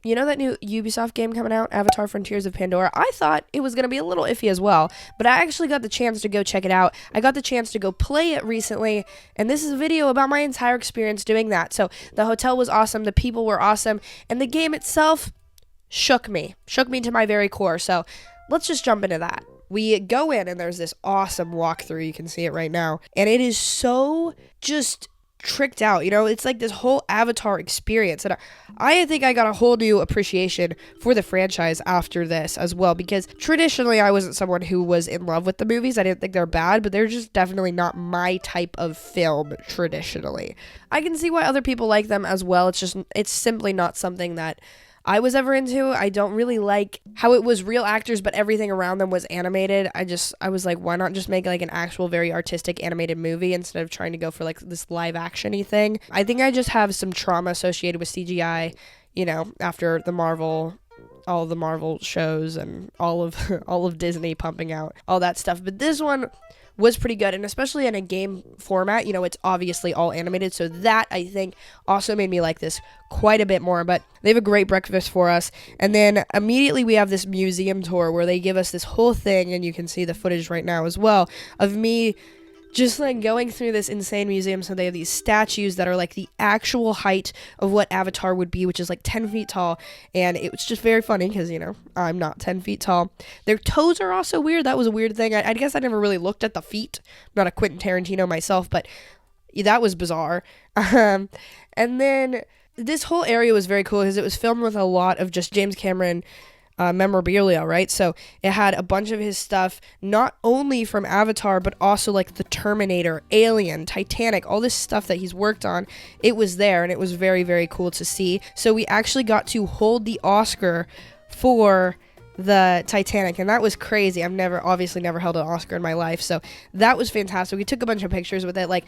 you know that new Ubisoft game coming out, Avatar Frontiers of Pandora? I thought it was going to be a little iffy as well, but I actually got the chance to go check it out. I got the chance to go play it recently, and this is a video about my entire experience doing that. So the hotel was awesome, the people were awesome, and the game itself shook me to my very core. So let's just jump into that. We go in, and there's this awesome walkthrough. You can see it right now, and it is so just tricked out, it's like this whole Avatar experience, and I think I got a whole new appreciation for the franchise after this as well, because traditionally I wasn't someone who was in love with the movies. I didn't think they're bad, but they're just definitely not my type of film traditionally. I can see why other people like them as well. It's simply not something that I was ever into. I don't really like how it was real actors, but everything around them was animated. I was like, why not just make like an actual very artistic animated movie instead of trying to go for like this live action-y thing? I think I just have some trauma associated with CGI, after all of the Marvel shows and all of Disney pumping out all that stuff. But this one was pretty good, and especially in a game format, it's obviously all animated, so that, I think, also made me like this quite a bit more. But they have a great breakfast for us, and then immediately we have this museum tour where they give us this whole thing, and you can see the footage right now as well, of me just like going through this insane museum. So they have these statues that are like the actual height of what Avatar would be, which is like 10 feet tall. And it was just very funny because, I'm not 10 feet tall. Their toes are also weird. That was a weird thing. I guess I never really looked at the feet. I'm not a Quentin Tarantino myself, but that was bizarre. And then this whole area was very cool because it was filmed with a lot of just James Cameron memorabilia, right? So it had a bunch of his stuff, not only from Avatar, but also like the Terminator, Alien, Titanic, all this stuff that he's worked on. It was there, and it was very, very cool to see. So we actually got to hold the Oscar for the Titanic, and that was crazy. I've obviously never held an Oscar in my life, so that was fantastic. We took a bunch of pictures with it, like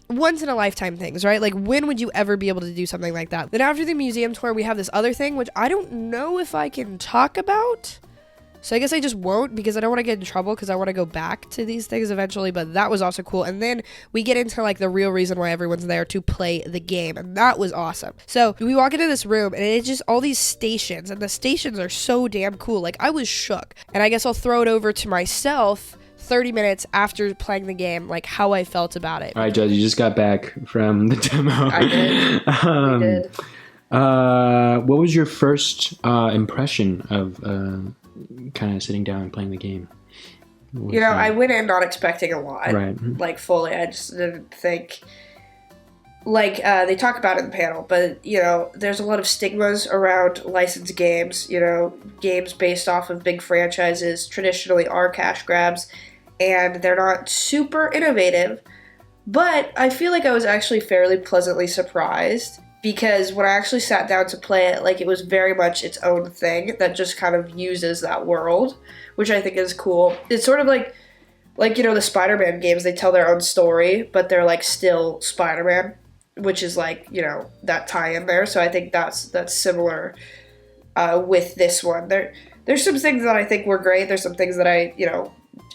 once in a lifetime things, right? Like, when would you ever be able to do something like that? Then after the museum tour, we have this other thing, which I don't know if I can talk about. So I guess I just won't, because I don't want to get in trouble, because I want to go back to these things eventually. But that was also cool. And then we get into like the real reason why everyone's there, to play the game. And that was awesome. So we walk into this room, and it's just all these stations, and the stations are so damn cool. Like, I was shook. And I guess I'll throw it over to myself 30 minutes after playing the game, like how I felt about it. All right, Judge, you just got back from the demo. I did. I did. What was your first impression of kind of sitting down and playing the game? I went in not expecting a lot. Right. Like, fully. I just didn't think... Like, they talk about it in the panel, but, there's a lot of stigmas around licensed games. Games based off of big franchises traditionally are cash grabs, and they're not super innovative. But I feel like I was actually fairly pleasantly surprised, because when I actually sat down to play it, like, it was very much its own thing that just kind of uses that world, which I think is cool. It's sort of like the Spider-Man games, they tell their own story, but they're, like, still Spider-Man, which is, like, that tie-in there. So I think that's similar with this one. There's some things that I think were great. There's some things that I,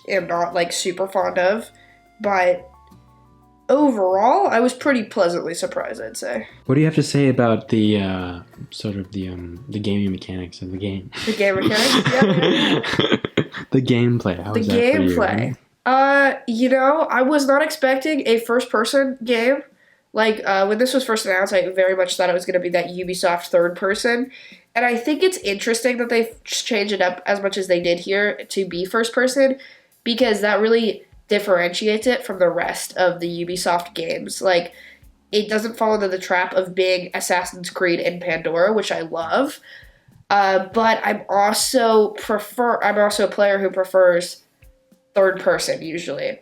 am not, like, super fond of. But overall, I was pretty pleasantly surprised, I'd say. What do you have to say about the sort of the gaming mechanics of the game? The game mechanics? Yeah. The gameplay. How was that gameplay. For you? I was not expecting a first-person game. Like, when this was first announced, I very much thought it was going to be that Ubisoft third-person. And I think it's interesting that they've changed it up as much as they did here to be first-person, because that really differentiates it from the rest of the Ubisoft games. Like, it doesn't fall into the trap of being Assassin's Creed in Pandora, which I love. But I'm also a player who prefers third-person, usually,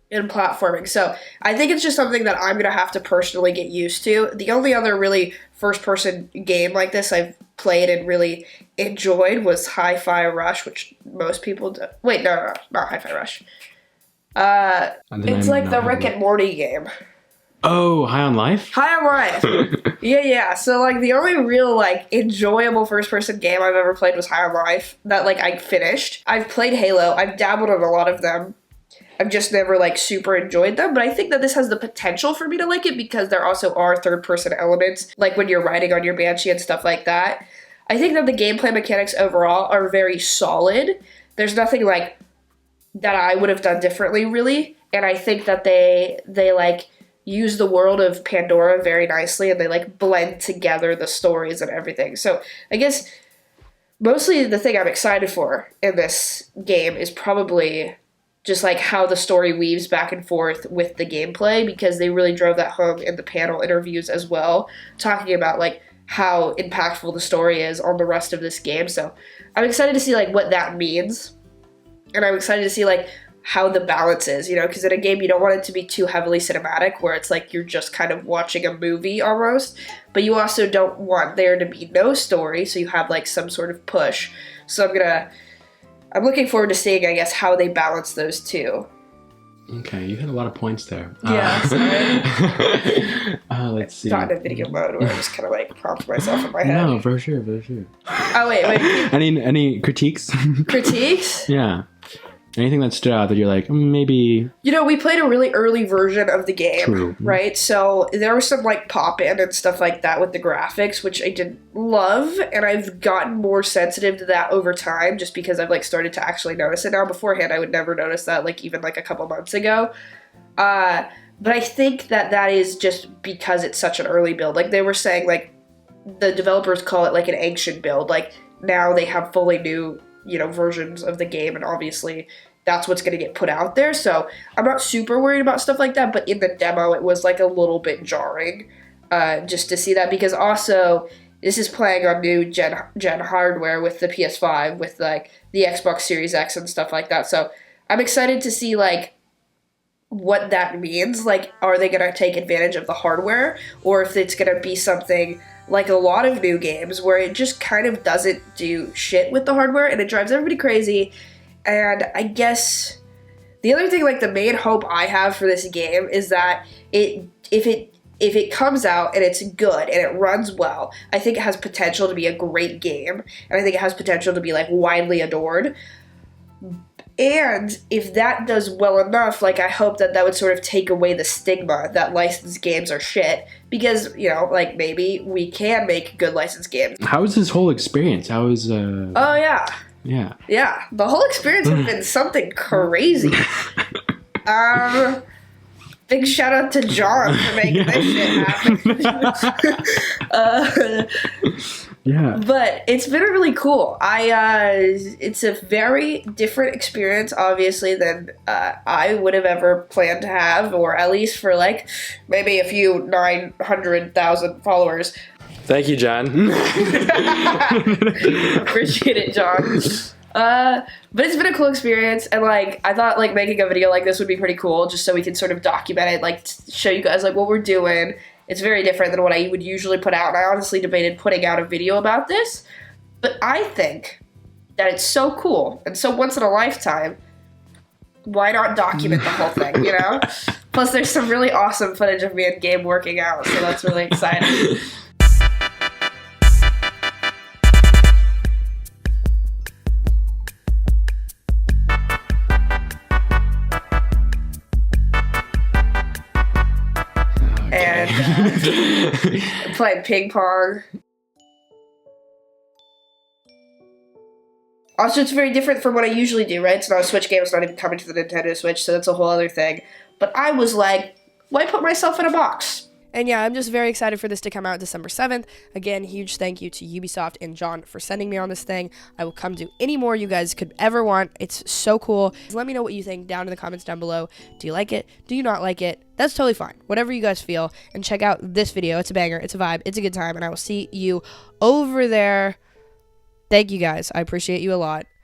in platforming. So I think it's just something that I'm going to have to personally get used to. The only other really first-person game like this I've played and really enjoyed was Hi-Fi Rush, which most people do. Wait, no, not Hi-Fi Rush. It's like the Rick and Morty game. Oh, High on Life? High on Life. Yeah. So, like, the only real, like, enjoyable first-person game I've ever played was High on Life that, like, I finished. I've played Halo. I've dabbled in a lot of them. I've just never, like, super enjoyed them, but I think that this has the potential for me to like it because there also are third-person elements, like when you're riding on your Banshee and stuff like that. I think that the gameplay mechanics overall are very solid. There's nothing like that I would have done differently, really. And I think that they like use the world of Pandora very nicely, and they like blend together the stories and everything. So I guess mostly the thing I'm excited for in this game is probably just like how the story weaves back and forth with the gameplay, because they really drove that home in the panel interviews as well, talking about like how impactful the story is on the rest of this game. So I'm excited to see like what that means. And I'm excited to see like how the balance is, you know, because in a game you don't want it to be too heavily cinematic where it's like you're just kind of watching a movie almost, but you also don't want there to be no story, so you have like some sort of push. So I'm looking forward to seeing, I guess, how they balance those two. Okay, you had a lot of points there. Yeah, let's see. Not in a video mode where I just kind of like prompt myself in my head. No, for sure. Oh, wait. Any critiques? Critiques? Yeah. Anything that stood out that you're like, maybe... You know, we played a really early version of the game, True. Right? So there was some, like, pop-in and stuff like that with the graphics, which I didn't love, and I've gotten more sensitive to that over time, just because I've, like, started to actually notice it now. Beforehand, I would never notice that, like, even, like, a couple months ago. But I think that is just because it's such an early build. Like, they were saying, like, the developers call it, like, an ancient build. Like, now they have fully new, you know, versions of the game, and obviously that's what's going to get put out there. So I'm not super worried about stuff like that, but in the demo it was like a little bit jarring just to see that, because also this is playing on new gen hardware with the PS5, with like the Xbox Series X and stuff like that. So I'm excited to see like what that means. Like, are they going to take advantage of the hardware, or if it's going to be something like a lot of new games where it just kind of doesn't do shit with the hardware and it drives everybody crazy. And I guess the other thing, like the main hope I have for this game is that if it comes out and it's good and it runs well, I think it has potential to be a great game, and I think it has potential to be like widely adored. And if that does well enough, like I hope that would sort of take away the stigma that licensed games are shit, because, you know, like maybe we can make good licensed games. How was this whole experience? How was Oh yeah. Yeah, the whole experience has been something crazy. Big shout out to John for making this shit happen. Yeah. But it's been really cool. It's a very different experience, obviously, than I would have ever planned to have, or at least for like maybe a few 900,000 followers. Thank you, John. Appreciate it, John. But it's been a cool experience, and like I thought like making a video like this would be pretty cool, just so we can sort of document it, like show you guys like what we're doing. It's very different than what I would usually put out, and I honestly debated putting out a video about this, but I think that it's so cool and so once in a lifetime, why not document the whole thing, you know? Plus there's some really awesome footage of me in game working out, so that's really exciting. Playing ping pong. Also, it's very different from what I usually do, right? It's not a Switch game, it's not even coming to the Nintendo Switch, so that's a whole other thing. But I was like, why put myself in a box? And yeah, I'm just very excited for this to come out December 7th. Again, huge thank you to Ubisoft and John for sending me on this thing. I will come do any more you guys could ever want. It's so cool. Let me know what you think down in the comments down below. Do you like it? Do you not like it? That's totally fine. Whatever you guys feel. And check out this video. It's a banger. It's a vibe. It's a good time. And I will see you over there. Thank you guys. I appreciate you a lot.